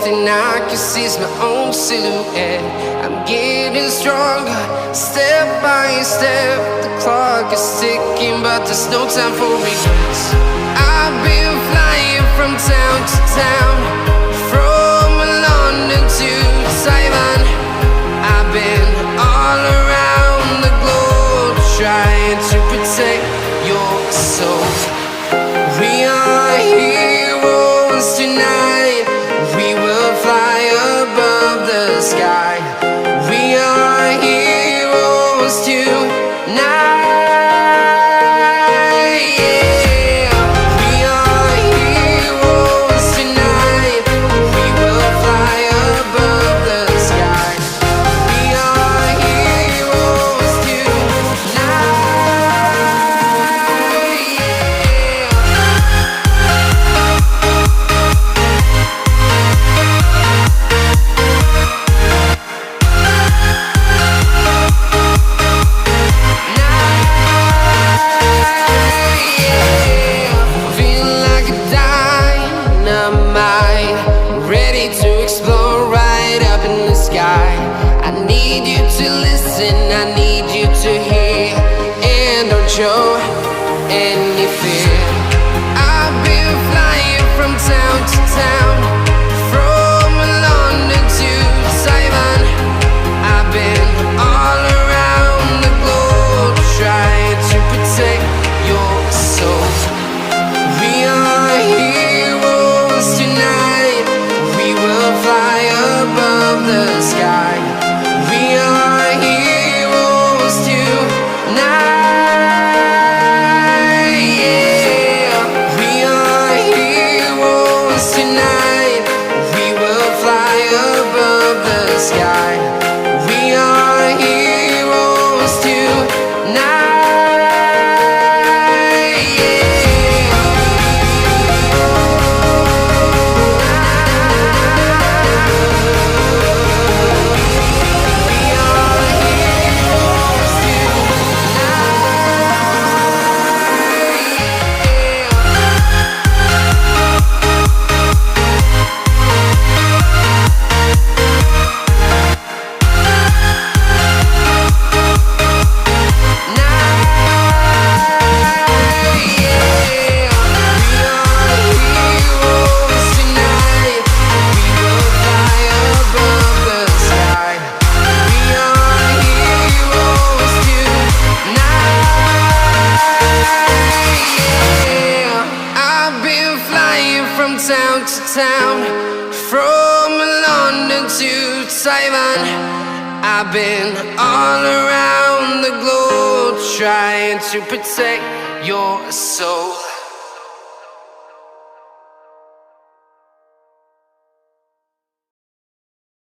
thing I can see is my own silhouette. I'm getting stronger, step by step. The clock is ticking, but there's no time for regrets. I've been flying from town to town, from London to Taiwan. I've been all around the globe, trying to protect your soul. We are heroes tonight. We will fly above the sky. We are heroes tonight. To explore right up in the sky. I need you to listen, I need you to hear, and don't show any fear. I've been flying from town to town, from London to Taiwan. I've been all around the globe, trying to protect your soul. We are heroes tonight. We will fly above the sky. We are heroes tonight. Yeah, we are heroes tonight. We will fly above the sky. We are heroes tonight. Town to town, from London to Taiwan. I've been all around the globe, trying to protect your soul.